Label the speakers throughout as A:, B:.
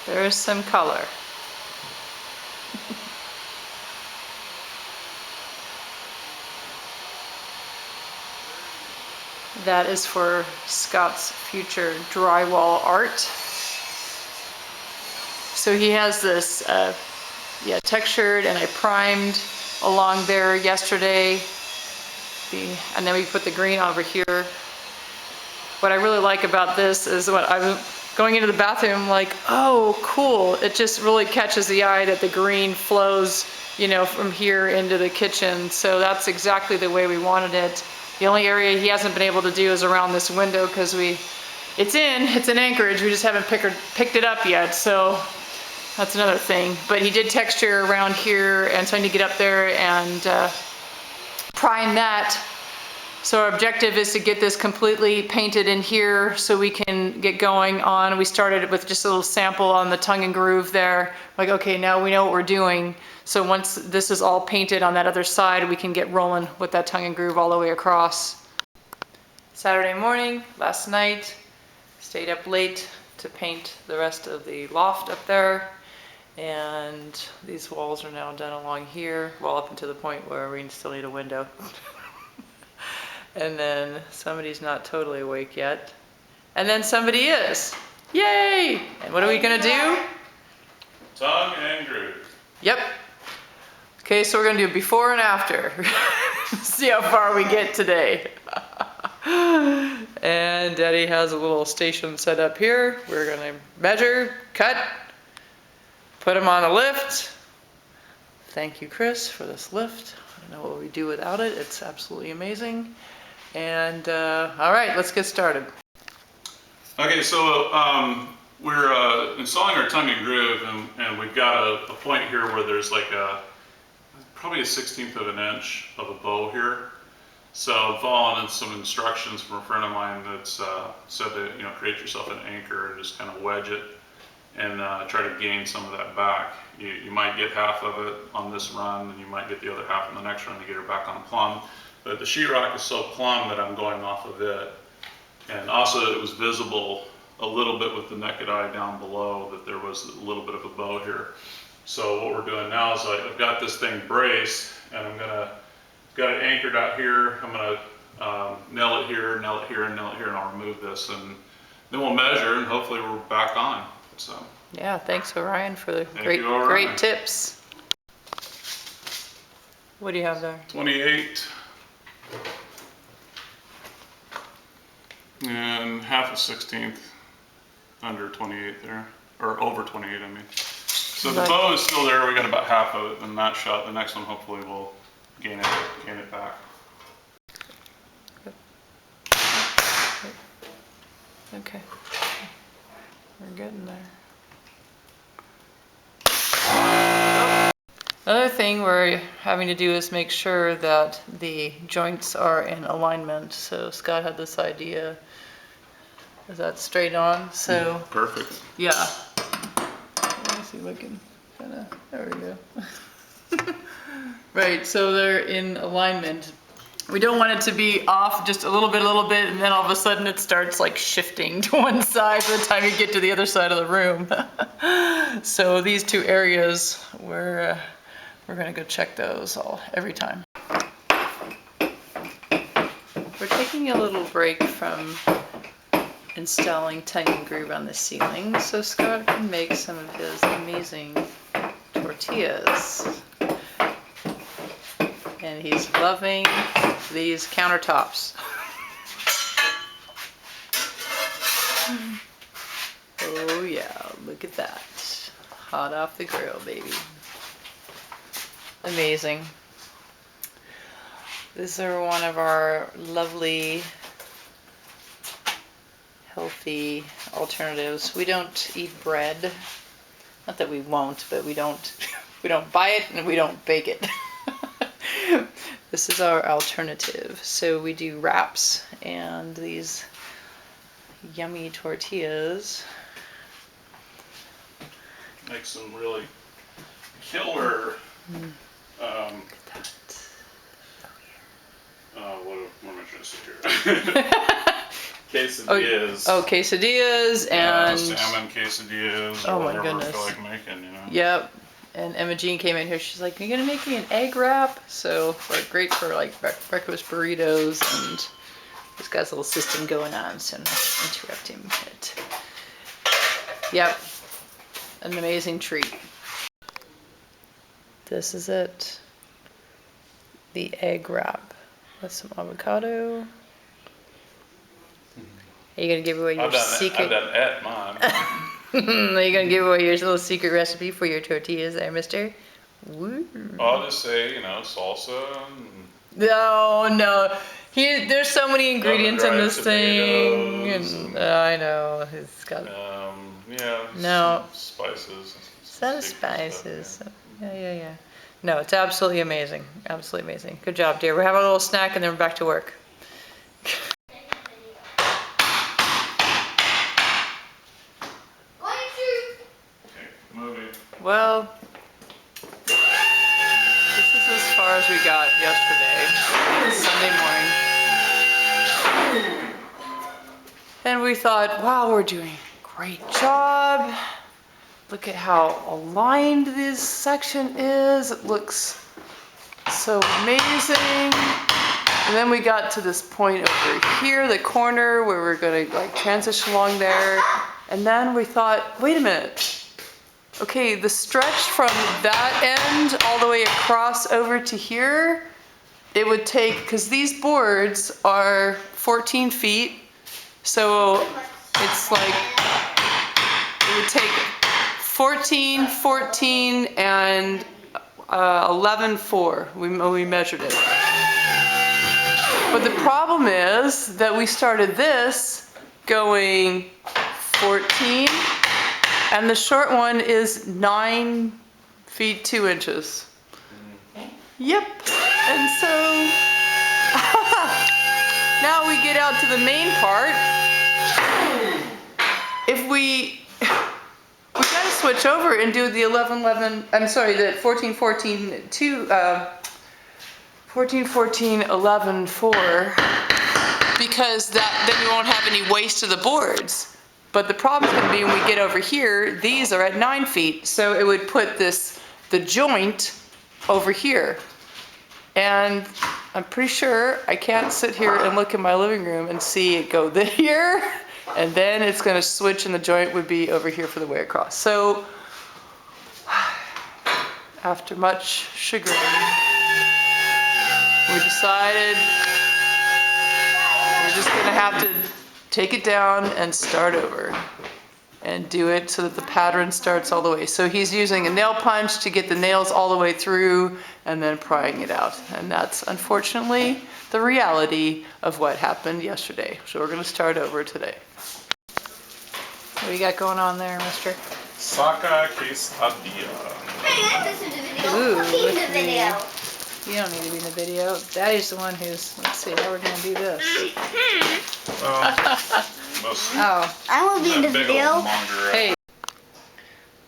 A: There is some color. That is for Scott's future drywall art. So he has this textured, and I primed along there yesterday. And then we put the green over here. What I really like about this is when I'm going into the bathroom, like, oh, cool. It just really catches the eye that the green flows, you know, from here into the kitchen. So that's exactly the way we wanted it. The only area he hasn't been able to do is around this window because it's in Anchorage. We just haven't picked it up yet. So that's another thing. But he did texture around here, and so I need to get up there and prime that. So our objective is to get this completely painted in here so we can get going on. We started with just a little sample on the tongue and groove there. Like, okay, now we know what we're doing. So once this is all painted on that other side, we can get rolling with that tongue and groove all the way across. Saturday morning, last night, stayed up late to paint the rest of the loft up there. And these walls are now done along here, well, up until the point where we still need a window. And then somebody's not totally awake yet. And then somebody is. Yay! And what are we gonna do?
B: Tongue and groove.
A: Yep. Okay, so we're gonna do before and after. See how far we get today. And Daddy has a little station set up here. We're gonna measure, cut, put them on a lift. Thank you, Chris, for this lift. I don't know what we do without it. It's absolutely amazing. And all right, let's get started.
B: Okay, so we're installing our tongue and groove, and we've got a point here where there's like probably a 1/16 of an inch of a bow here. So I'm following some instructions from a friend of mine that's said that, you know, create yourself an anchor and just kind of wedge it and try to gain some of that back. You might get half of it on this run, and you might get the other half in the next run to get her back on plumb. But the sheetrock is so plumb that I'm going off of it. And also it was visible a little bit with the naked eye down below that there was a little bit of a bow here. So what we're doing now is I've got this thing braced, and got it anchored out here. I'm gonna nail it here, nail it here, and nail it here, and I'll remove this, and then we'll measure, and hopefully we're back on. So
A: yeah, thanks Orion for the
B: you, Orion.
A: great tips. What do you have there?
B: 28 and half a 1/16 under 28 there, or over 28 I mean. So the bow is still there. We got about half of it in that shot. The next one hopefully will gain it back.
A: Okay, we're getting there. Another thing we're having to do is make sure that the joints are in alignment. So Scott had this idea. Is that straight on? So
B: perfect.
A: Yeah. Let me see if I can kind of. There we go. Right. So they're in alignment. We don't want it to be off just a little bit, and then all of a sudden it starts like shifting to one side by the time you get to the other side of the room. So these two areas, we're gonna go check those every time. We're taking a little break from installing tongue and groove on the ceiling so Scott can make some of his amazing tortillas. And he's loving these countertops. Oh yeah, look at that. Hot off the grill, baby. Amazing. These are one of our lovely, healthy alternatives. We don't eat bread. Not that we won't, but we don't buy it and we don't bake it. This is our alternative. So we do wraps and these yummy tortillas.
B: Make some really killer.
A: Look at that.
B: What am I trying to say here? quesadillas.
A: Oh, quesadillas and
B: salmon quesadillas.
A: Oh
B: or
A: my
B: whatever
A: goodness.
B: I feel like making,
A: Yep. And Emma Jean came in here. She's like, "Are you gonna make me an egg wrap?" So like great for like breakfast burritos, and he's got his little system going on. So I'm not gonna interrupt him. But yep, an amazing treat. This is it. The egg wrap with some avocado. Are you gonna give away your secret?
B: I've done at mine.
A: Are you gonna give away your little secret recipe for your tortillas there, mister? Woo.
B: I'll just say, salsa and
A: No. There's so many ingredients in this thing,
B: tomatoes
A: and I know it's got
B: some spices.
A: some spices. Yeah. No, it's absolutely amazing. Absolutely amazing. Good job, dear. We're having a little snack, and then we're back to work. Well, this is as far as we got yesterday, Sunday morning. And we thought, wow, we're doing a great job. Look at how aligned this section is. It looks so amazing. And then we got to this point over here, the corner, where we're gonna like transition along there. And then we thought, wait a minute. Okay, the stretch from that end all the way across over to here, it would take, because these boards are 14 feet, so it's like, it would take 14, and 11.4. We measured it. But the problem is that we started this going 14, and the short one is 9 feet 2 inches. Yep. And so now we get out to the main part. If we gotta switch over and do the 11, I'm sorry, the 14, 14, 2, 14, 14, 11, 4, because then we won't have any waste of the boards. But the problem is going to be when we get over here, these are at 9 feet, so it would put the joint over here. And I'm pretty sure I can't sit here and look in my living room and see it go here, and then it's going to switch and the joint would be over here for the way across. So after much chagrin, we decided we're just going to have to take it down and start over and do it so that the pattern starts all the way. So he's using a nail punch to get the nails all the way through and then prying it out. And that's unfortunately the reality of what happened yesterday. So we're going to start over today. What do you got going on there, mister?
B: Saka quesadilla.
C: Hey, I listened to the video.
A: Ooh,
C: I'll be in the video.
A: You don't need to be in the video. Daddy's the one who's, let's see how we're going to do this. Oh.
C: I won't be in the video.
A: Hey.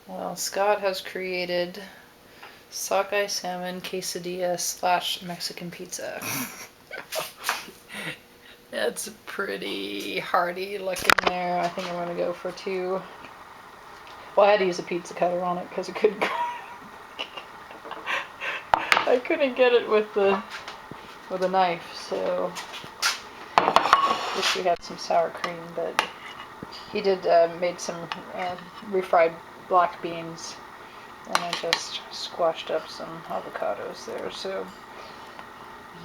A: Well, Scott has created sockeye salmon quesadilla / Mexican pizza. It's pretty hearty looking there. I think I'm going to go for 2. Well, I had to use a pizza cutter on it because it couldn't go. I couldn't get it with a knife, so wish we had some sour cream, but he did made some refried black beans, and I just squashed up some avocados there, so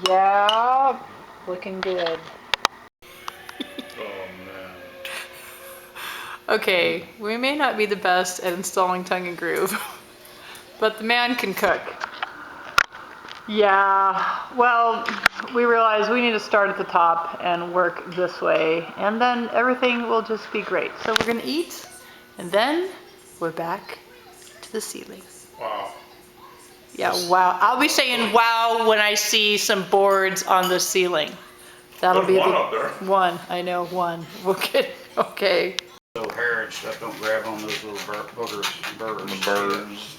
A: yeah, looking good.
B: Oh man.
A: Okay, we may not be the best at installing tongue and groove, but the man can cook. Yeah, well, we realized we need to start at the top and work this way, and then everything will just be great. So we're gonna eat, and then we're back to the ceiling.
B: Wow.
A: Yeah, wow. I'll be saying wow when I see some boards on the ceiling. That'll be
B: one
A: the
B: up there.
A: one. I know, one. We'll get, okay.
D: So hair and stuff don't grab on those little boogers, birds.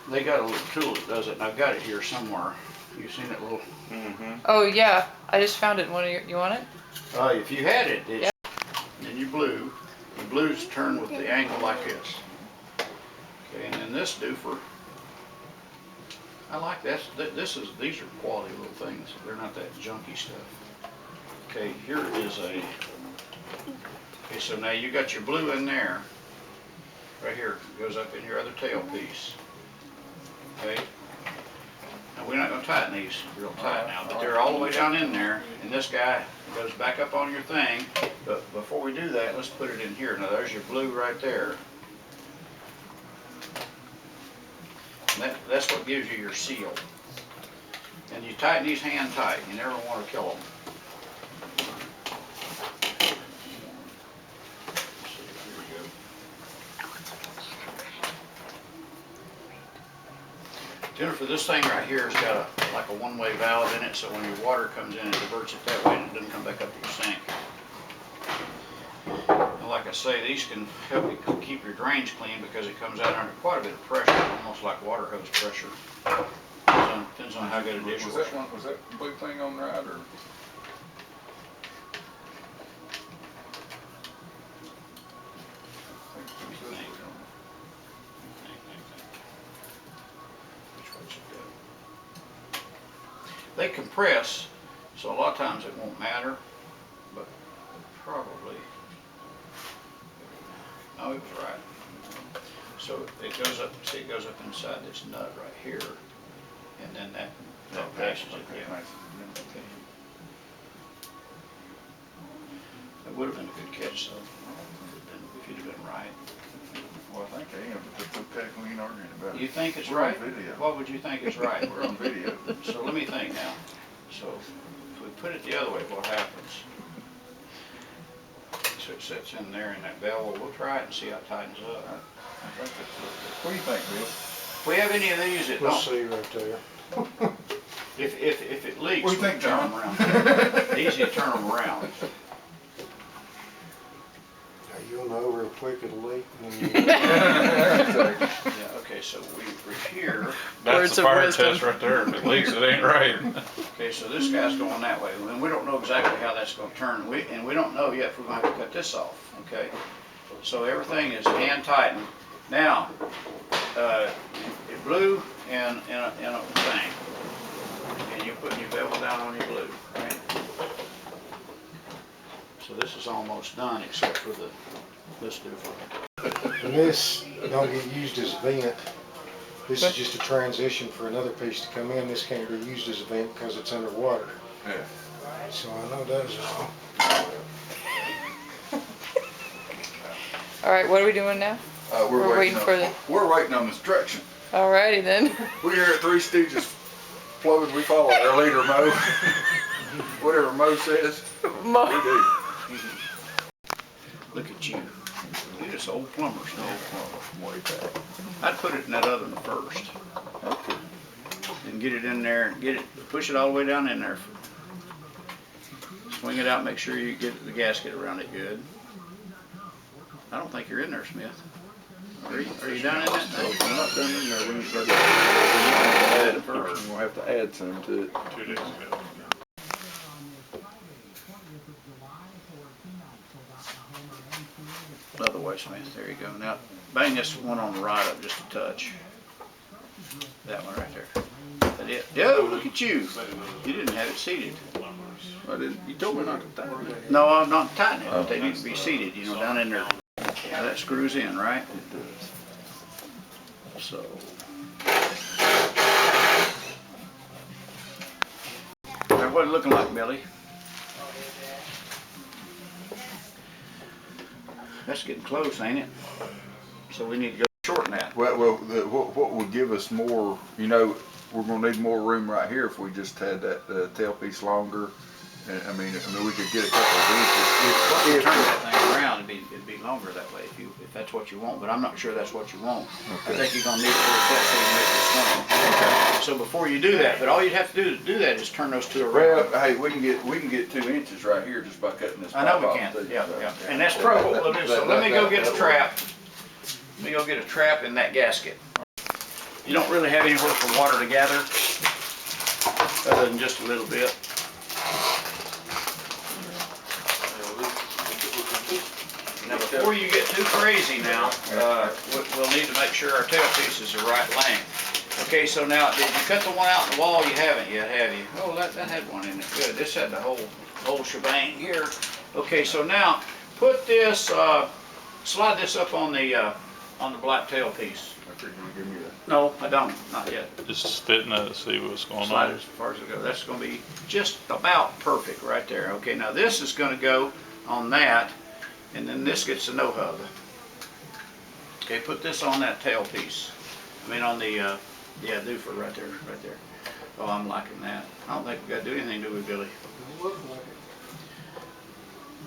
D: They got a little tool that does it, and I've got it here somewhere. You seen that little?
B: Mm-hmm.
A: Oh yeah, I just found it. You want it?
D: If you had it, it's, and you blew, the blues turn with the angle like this. Okay, and then this doofer, I like that. These are quality little things. They're not that junky stuff. Okay, here is a. Okay, so now you got your blue in there. Right here, goes up in your other tailpiece. Okay. Now we're not going to tighten these real tight now, but they're all the way down in there. And this guy goes back up on your thing. But before we do that, let's put it in here. Now there's your blue right there. And that's what gives you your seal. And you tighten these hand tight. You never want to kill them. Jennifer, this thing right here has got like a one-way valve in it, so when your water comes in, it diverts it that way and it doesn't come back up to your sink. And like I say, these can help you keep your drains clean because it comes out under quite a bit of pressure, almost like water hose pressure. Depends on how good a dish
E: Was that blue thing on right, or?
D: They compress, so a lot of times it won't matter, but probably, no, it was right. So it goes up, see it goes up inside this nut right here, and then that passes it, yeah. Okay. That would have been a good catch, though, if you'd have been right.
E: Well, I think I am, but that's okay, we ain't arguing about it.
D: You think it's
E: We're on
D: right?
E: video.
D: What would you think is right?
E: We're on video.
D: So let me think now. So if we put it the other way, what happens? So it sits in there in that bell. Well, we'll try it and see how it tightens up.
E: I think that's what do you think, Bill?
D: If we have any of these that
F: We'll
D: don't,
F: see right there.
D: if it leaks,
E: What do you
D: we
E: think,
D: turn them
E: John?
D: around. Easy to turn them around.
F: Now, you'll know real quick it'll leak. And
D: Yeah, okay, so we're here.
B: That's
A: Words
B: the
A: of
B: fire
A: wisdom.
B: test right there. If it leaks, it ain't right.
D: Okay, so this guy's going that way, and we don't know exactly how that's going to turn. And we don't know yet if we're going to have to cut this off, okay? So everything is hand tightened. Now, it blew in a thing, and you're putting your bevel down on your blue, right? So this is almost done except for this doofer.
F: And this don't get used as a vent. This is just a transition for another piece to come in. This can't be used as a vent because it's underwater.
E: Yeah.
F: So I know those all.
A: All right, what are we doing now? We're waiting for the.
E: We're waiting on instruction.
A: Alrighty then.
E: We here at Three Stooges Plumbed, we follow our leader Mo. Whatever Mo says, we do.
D: Look at you. You're just old plumbers.
E: No, from way back.
D: I'd put it in that oven first.
E: Okay.
D: And get it in there, and push it all the way down in there. Swing it out, make sure you get the gasket around it good. I don't think you're in there, Smith. Are you down in that thing?
E: I'm not done in there. We need to start
D: Add it first.
E: We'll have to add some to it.
B: 2 days ago.
D: Other way, Smith. There you go. Now, bang this one on the right up just a touch. That one right there. That it? Yo, look at you. You didn't have it seated.
E: I didn't. You told me not to tighten it.
D: No, I'm not tightening it, but they need to be seated, you know, down in there. Now that screws in, right?
E: It does.
D: So. Now, what it looking like, Billy? That's getting close, ain't it? So we need to go shorten that.
E: Well, what would give us more, you know, we're gonna need more room right here if we just had that tailpiece longer. And, I mean, we could get a couple of inches.
D: Turn that thing around, it'd be longer that way if that's what you want, but I'm not sure that's what you want.
E: Okay.
D: I think you're gonna need it that so you make it swing. So before you do that, but all you'd have to do that is turn those two around.
E: Well, hey, we can get 2 inches right here just by cutting this.
D: I know
E: pipe
D: we
E: off,
D: can,
E: too.
D: yeah. And that's probably what we'll do, so let me go get a trap. Let me go get a trap in that gasket. You don't really have anywhere for water to gather, other than just a little bit. before you get too crazy now, we'll need to make sure our tailpiece is the right length. Okay, so now, did you cut the one out in the wall? You haven't yet, have you? Oh, that had one in it, good. This had the whole shebang here. Okay, so now, put this, slide this up on the black tailpiece.
E: I figured you give me that.
D: No, I don't, not yet.
B: Just spitting it to see what's going
D: Slide
B: on.
D: it as far as it goes. That's gonna be just about perfect right there. Okay, now this is gonna go on that, and then this gets the no hub. Okay, put this on that tailpiece. I mean on the, doofer right there, right there. Oh, I'm liking that. I don't think we gotta do anything, do we, Billy?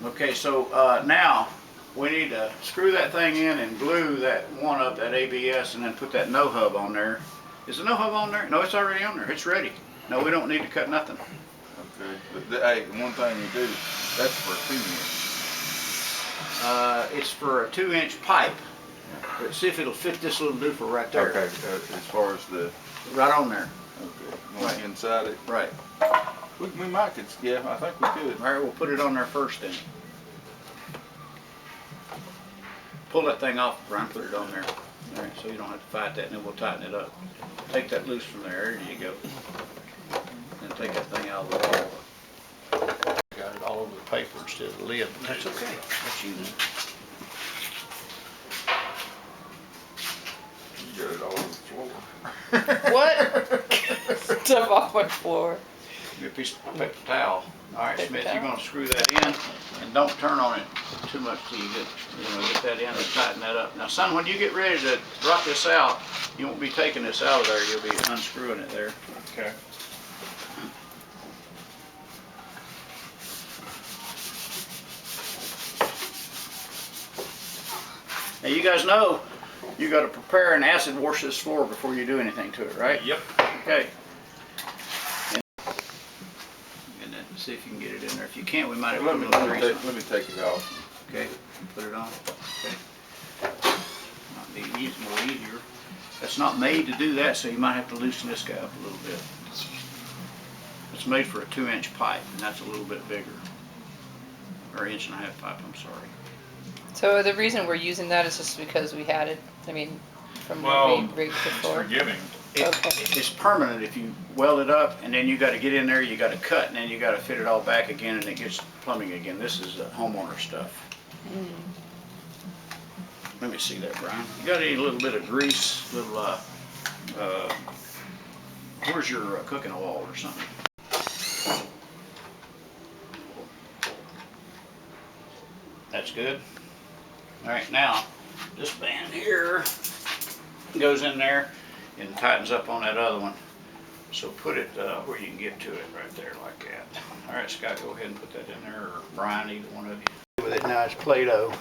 D: Okay, so, now, we need to screw that thing in and glue that one up, that ABS, and then put that no hub on there. Is the no hub on there? No, it's already on there. It's ready. No, we don't need to cut nothing.
E: Okay, but hey, one thing you do, that's for 2 inch.
D: It's for a 2-inch pipe. But see if it'll fit this little doofer right there.
E: Okay, as far as the,
D: Right on there.
E: okay, going inside it.
D: Right.
E: We might could, yeah, I think we could.
D: All right, we'll put it on there first then. Pull that thing off, Brian, put it on there. All right, so you don't have to fight that, and then we'll tighten it up. Take that loose from there, there you go. And take that thing out of the wall. Got it all over the paper instead of the lid. That's okay, that's you.
E: You got it all over the floor.
A: What? Stuff off my floor.
D: Get a piece of paper towel. All right,
A: Paper
D: Smith,
A: towel?
D: you're gonna screw that in, and don't turn on it too much till you get that in and tighten that up. Now, son, when you get ready to drop this out, you won't be taking this out of there, you'll be unscrewing it there.
B: Okay.
D: Now, you guys know, you gotta prepare and acid wash this floor before you do anything to it, right?
B: Yep.
D: Okay. And then see if you can get it in there. If you can't, we might have to put a little grease on it.
E: Let me take it off.
D: Okay, put it on. Okay. Might be more easier. That's not made to do that, so you might have to loosen this guy up a little bit. It's made for a 2-inch pipe, and that's a little bit bigger. Or 1.5-inch pipe, I'm sorry.
A: So the reason we're using that is just because we had it, I mean, from
B: Well,
A: when we rigged before.
B: Forgiving.
A: Okay.
D: It's permanent if you weld it up, and then you gotta get in there, you gotta cut, and then you gotta fit it all back again, and it gets plumbing again. This is homeowner stuff. Let me see that, Brian. You got any little bit of grease, little, where's your cooking oil or something? That's good. All right, now, this band here goes in there and tightens up on that other one. So put it where you can get to it, right there, like that. All right, Scott, go ahead and put that in there, or Brian, either one of you. With it now, it's Play-Doh.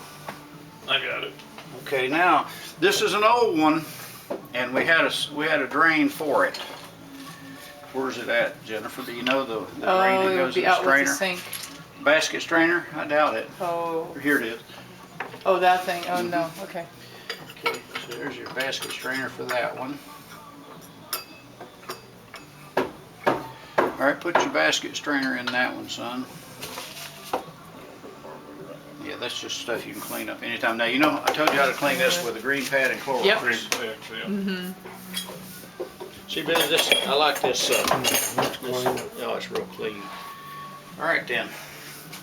B: I got it.
D: Okay, now, this is an old one, and we had a drain for it. Where's it at, Jennifer? Do you know the drain
A: Oh,
D: that
A: it would
D: goes in
A: be
D: the
A: out with the
D: strainer?
A: sink.
D: Basket strainer? I doubt it.
A: Oh,
D: Here it is.
A: oh, that thing, oh no, okay.
D: Okay, so there's your basket strainer for that one. All right, put your basket strainer in that one, son. Yeah, that's just stuff you can clean up anytime. Now, you know, I told you how to clean this with a green pad and Clorox.
A: Yep.
B: Green fix, yeah.
D: See, Billy, this, I like this,
F: That's clean.
D: oh, it's real clean. All right, then.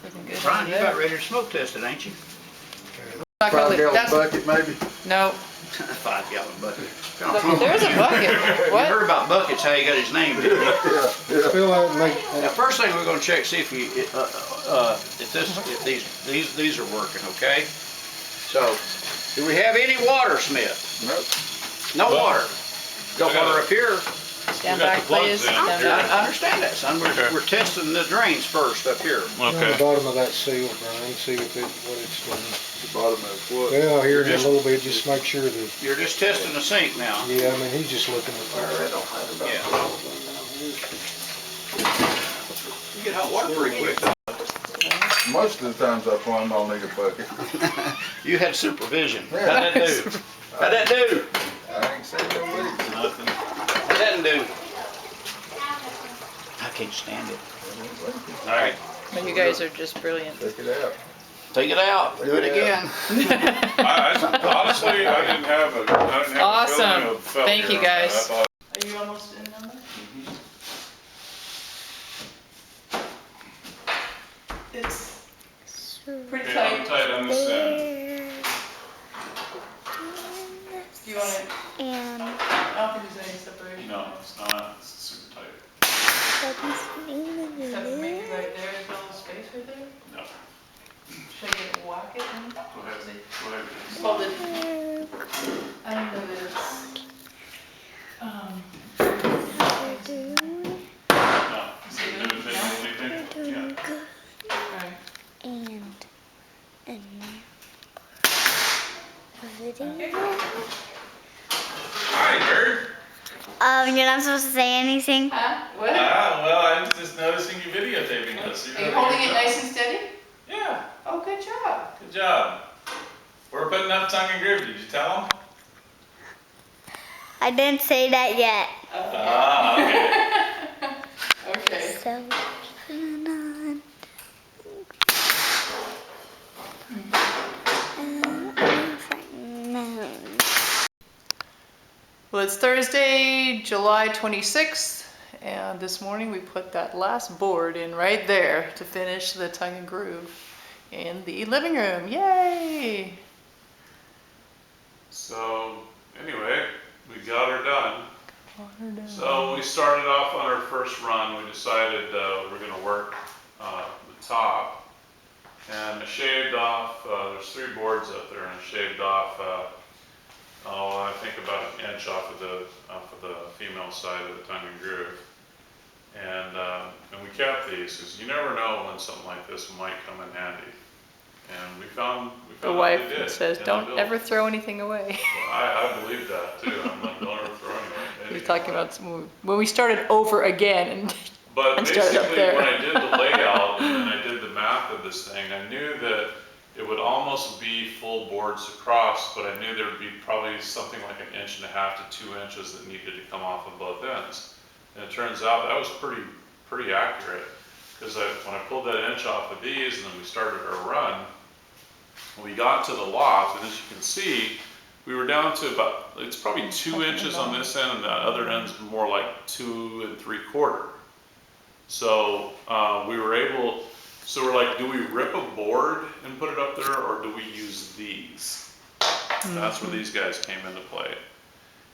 A: Looking good.
D: Brian, you about ready to smoke test it, ain't you?
A: Not gonna
E: 5
A: leave-
E: gallon
A: that's-
E: bucket maybe?
A: No,
D: 5-gallon bucket.
A: there's a bucket,
D: You
A: what?
D: heard about buckets, how you got his name, didn't you?
F: Fill that and make,
D: Now, first thing we're gonna check, see if these are working, okay? So, do we have any water, Smith?
E: Nope.
D: No
B: Well,
D: water. Got
B: we got
D: water
B: it.
D: up here.
A: Stand
B: We got
A: back,
B: the plugs
A: please.
B: in.
A: Stand
D: I
A: back.
D: understand that, son.
B: Okay.
D: We're testing the drains first up here.
F: on the
B: Okay.
F: bottom of that seal, Brian, see what it's doing.
E: The bottom of what?
F: Well, here in a
D: Just-
F: little bit, just make sure that,
D: You're just testing the sink now.
F: yeah, I mean, he's just looking at that.
D: Yeah. You get hot water pretty quick.
E: Most of the times I plumb, I'll need a bucket.
D: You had supervision. How'd that do? How'd that do?
E: I ain't saying no leaks.
B: Nothing.
D: How'd that do? I can't stand it. All right.
A: But you guys are just brilliant.
E: Take it out.
D: Take it out, do it again.
B: Honestly, I didn't have a
A: Awesome.
B: feeling of failure
A: Thank you,
B: on that. I
A: guys.
B: thought-
A: Are you almost in number? It's pretty
B: Okay, I'm
A: tight.
B: tight on this end.
A: Do you want to,
C: And
A: I don't think there's any separation.
B: No, it's not. It's super tight.
A: Except maybe right there, there's a little space right there.
B: No.
A: Should I get it, whack it in?
B: Go ahead. Go ahead.
A: Hold it. I don't know that it's,
B: No. Anything? Yeah.
A: right.
B: Hi, Bird.
C: you're not supposed to say anything.
A: Huh? What?
B: Well, I'm just noticing you videotaping us.
A: Are you holding it nice and steady?
B: Yeah.
A: Oh, good job.
B: Good job. We're putting up tongue and groove. Did you tell them?
C: I didn't say that yet.
B: Ah, okay.
A: Okay.
C: So,
A: Well, it's Thursday, July 26th, and this morning we put that last board in right there to finish the tongue and groove in the living room. Yay!
B: So, anyway, we got her done. So we started off on our first run. We decided we're going to work the top, and I shaved off. There's 3 boards up there, and I shaved off. I think about an inch off of the female side of the tongue and groove, and we kept these because you never know when something like this might come in handy. And we found
A: The
B: what
A: wife
B: they did
A: says,
B: in the
A: don't
B: build.
A: ever throw anything away.
B: Well, I believe that too. I'm not, don't ever throw anything.
A: We were talking about when we started over again, and
B: But
A: and started up
B: basically,
A: there.
B: when I did the layout and then I did the math of this thing, I knew that it would almost be full boards across, but I knew there would be probably something like 1.5 to 2 inches that needed to come off of both ends. And it turns out that was pretty accurate, because when I pulled that inch off of these and then we started our run, we got to the loft, and as you can see, we were down to about, it's probably 2 inches on this end, and the other end's more like 2 3/4. So we were able, so we're like, do we rip a board and put it up there, or do we use these? That's where these guys came into play.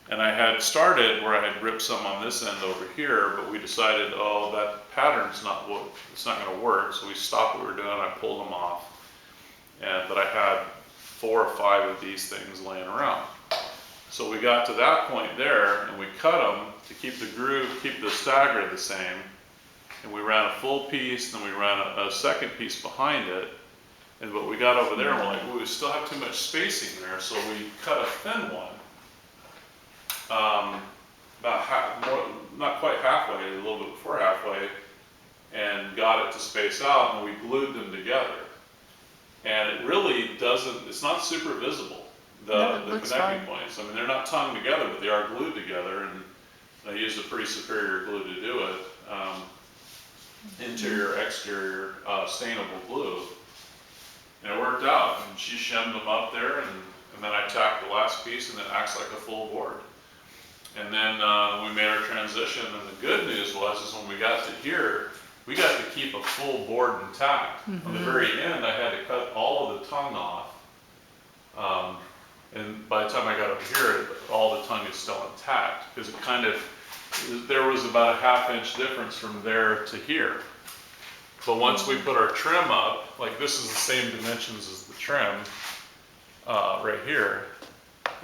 B: And I had started where I had ripped some on this end over here, but we decided, oh, that pattern's not what, it's not gonna work, so we stopped what we were doing, I pulled them off. But I had 4 or 5 of these things laying around. So we got to that point there, and we cut them to keep the groove, keep the stagger the same. And we ran a full piece, then we ran a second piece behind it. But we got over there and we're like, well, we still have too much spacing there, so we cut a thin one. About half, more, not quite halfway, a little bit before halfway, and got it to space out, and we glued them together. And it really doesn't, it's not super visible,
A: No, it
B: the
A: looks
B: connecting
A: fine.
B: points. I mean, they're not tongued together, but they are glued together, and I used a pretty superior glue to do it. Interior, exterior, stainable glue. And it worked out, and she shimmed them up there, and then I tacked the last piece, and it acts like a full board. And then we made our transition, and the good news was when we got to here, we got to keep a full board intact. On the very end, I had to cut all of the tongue off. And by the time I got up here, all the tongue is still intact, because it kind of, there was about a 1/2 inch difference from there to here. But once we put our trim up, like this is the same dimensions as the trim, right here,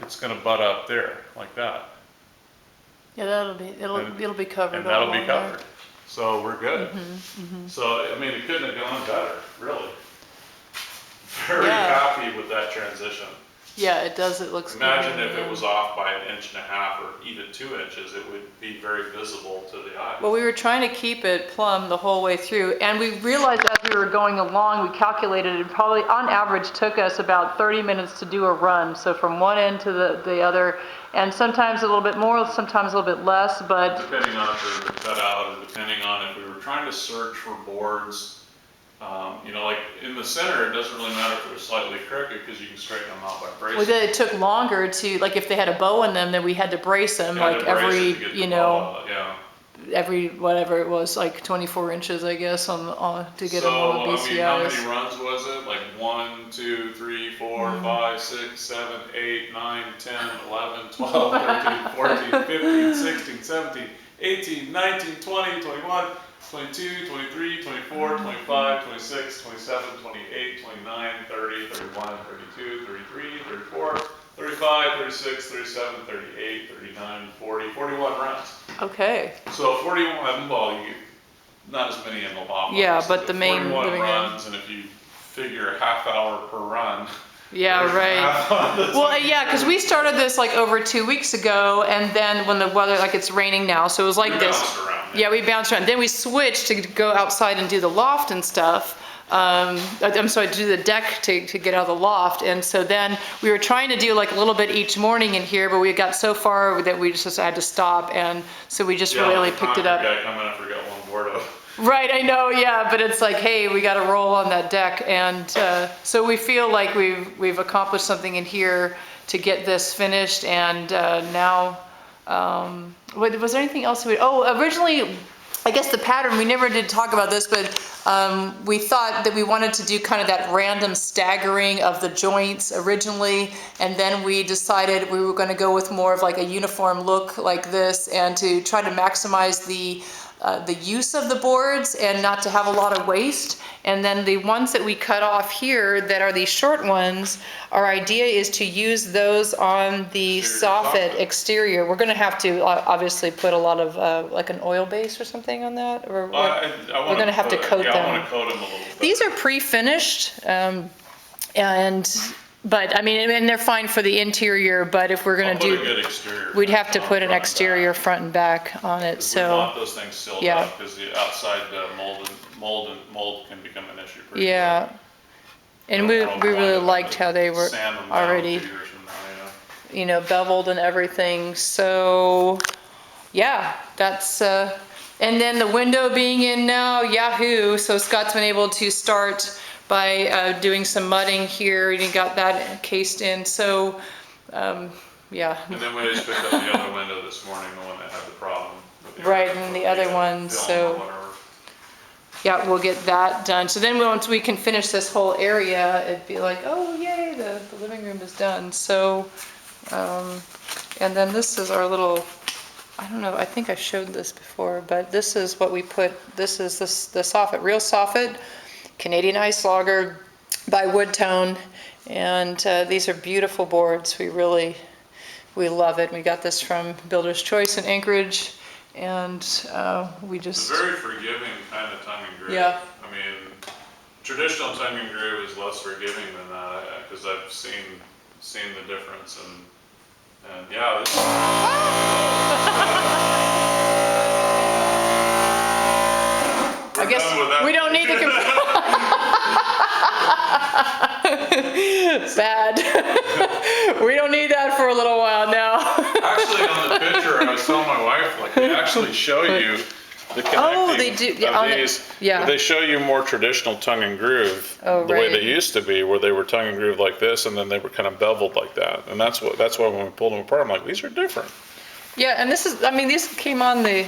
B: it's gonna butt up there, like that.
A: yeah, it'll be covered.
B: And
A: all
B: that'll be
A: along there.
B: covered. So we're good. So, I mean, it couldn't have gone better, really. Very
A: Yeah.
B: happy with that transition.
A: Yeah, it does, it looks good.
B: Imagine if it was off by 1.5 inches or even 2 inches, it would be very visible to the eye.
A: Well, we were trying to keep it plumb the whole way through, and we realized as we were going along, we calculated it probably on average took us about 30 minutes to do a run. So from one end to the other, and sometimes a little bit more, sometimes a little bit less, but
B: Depending on if they were cut out, or depending on if we were trying to search for boards You know, like in the center, it doesn't really matter if they're slightly crooked because you can straighten them out by bracing.
A: Well, then it took longer to, like if they had a bow in them, then we had to brace them,
B: You had
A: like
B: to brace it
A: every,
B: to get the
A: you
B: bow
A: know,
B: out, yeah.
A: every, whatever it was, like 24 inches, I guess, on to get them on the
B: So, I mean, how
A: BCIs.
B: many runs was it? Like 1, 2, 3, 4, 5, 6, 7, 8, 9, 10, 11, 12, 13, 14, 15, 16, 17, 18, 19, 20, 21, 22, 23, 24, 25, 26, 27, 28, 29, 30, 31, 32, 33, 34, 35, 36, 37, 38, 39, 40, 41 runs.
A: Okay,
B: So 41, well, you, not as many in the lot.
A: Yeah,
B: obviously,
A: but the main
B: 41
A: living room.
B: runs, and if you figure a half hour per run.
A: yeah,
B: there's
A: right.
B: half on the
A: Well,
B: time.
A: yeah, because we started this like over 2 weeks ago, and then when the weather, like it's raining now, so it was like
B: We
A: this.
B: bounced around,
A: Yeah, we bounced around. Then we switched to go outside and do the loft and stuff. I'm sorry, to do the deck to get out of the loft. And so then we were trying to do like a little bit each morning in here, but we got so far that we just had to stop. And so we just really only picked it up.
B: Guy come in, I forgot one board up.
A: Right, I know, yeah, but it's like, hey, we got to roll on that deck, and so we feel like we've accomplished something in here to get this finished, and now, was there anything else? Originally, I guess the pattern, we never did talk about this, but we thought that we wanted to do kind of that random staggering of the joints originally, and then we decided we were going to go with more of like a uniform look like this, and to try to maximize the use of the boards and not to have a lot of waste. And then the ones that we cut off here that are these short ones, our idea is to use those on the soffit exterior. We're gonna have to obviously put a lot of like an oil base or something on that, or we're gonna have to coat them.
B: I want to coat them a little bit.
A: These are pre-finished, but I mean, and they're fine for the interior, but if we're gonna
B: I'll put a
A: do,
B: good exterior
A: we'd have to
B: on
A: put an
B: front and
A: exterior
B: back.
A: front and back on it,
B: 'Cause we
A: so.
B: want those things sealed
A: Yeah.
B: up because the outside mold can become an issue pretty
A: Yeah,
B: quick.
A: and
B: Don't
A: we
B: want
A: really
B: to
A: liked how they were
B: sand them down
A: already,
B: 2 years from now,
A: you know, beveled and everything, so, yeah, that's, and then the window being in now, yahoo, so Scott's been able to start by doing some mudding here, and he got that cased in, so, yeah.
B: And then we just picked up the other window this morning, the one that had the problem. with the
A: Right, and the other one,
B: film
A: so-
B: or whatever.
A: Yeah, we'll get that done. So then once we can finish this whole area, it'd be like, oh yay, the living room is done. So, and then this is our little, I don't know, I think I showed this before, but this is what we put, this is the soffit, real soffit, Canadian Ice Lager by Woodtone. And these are beautiful boards. We love it. We got this from Builder's Choice in Anchorage. And we
B: It's
A: just,
B: a very forgiving kind of tongue and groove.
A: Yeah.
B: I mean, traditional tongue and groove is less forgiving than that because I've seen the difference, and yeah, this.
A: I guess we don't need the bad. We don't need that for a little while now.
B: Actually, on the picture, I was telling my wife, like, they actually show you the connecting
A: Oh, they do, yeah,
B: of
A: on
B: these.
A: it, yeah.
B: They show you more traditional tongue and groove,
A: Oh,
B: the way
A: right.
B: they used to be, where they were tongue and groove like this, and then they were kind of beveled like that. And that's why when we pulled them apart, I'm like, these are different.
A: Yeah, and this is, I mean, these came on the,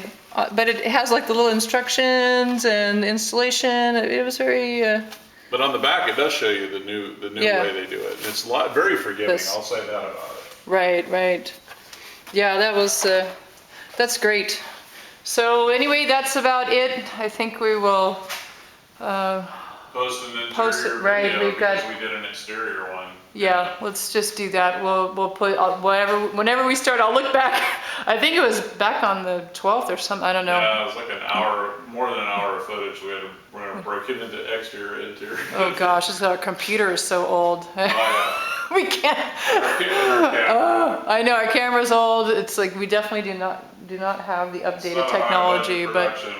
A: but it has like the little instructions and installation. It was very,
B: But on the back, it does show you the new
A: Yeah.
B: way they do it. It's very forgiving.
A: This-
B: I'll say that about it.
A: right. Yeah, that was, that's great. So anyway, that's about it. I think we will,
B: Post an interior
A: Post it, right,
B: video
A: we've got-
B: because we did an exterior one.
A: yeah, let's just do that. We'll put, whenever we start, I'll look back. I think it was back on the 12th or something, I don't know.
B: Yeah, it was like an hour, more than an hour of footage. We're gonna break it into exterior, interior.
A: Oh gosh, our computer is so old.
B: Oh,
A: We can't.
B: yeah.
A: I know our camera's old. It's like we definitely do not have the updated technology, but
B: We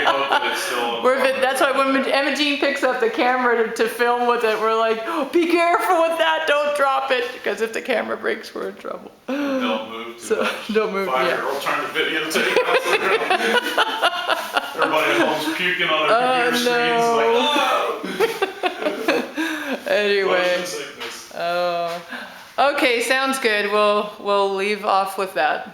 B: hope that it's still.
A: that's why when Emma Jean picks up the camera to film with it, we're like, oh, be careful with that, don't drop it, because if the camera breaks, we're in trouble.
B: Don't move too
A: So,
B: much.
A: don't move, yeah.
B: 5-year-old trying to videotape us. Everybody at home's puking on their computer screens, like,
A: Anyway,
B: motion sickness.
A: okay, sounds good. We'll leave off with that.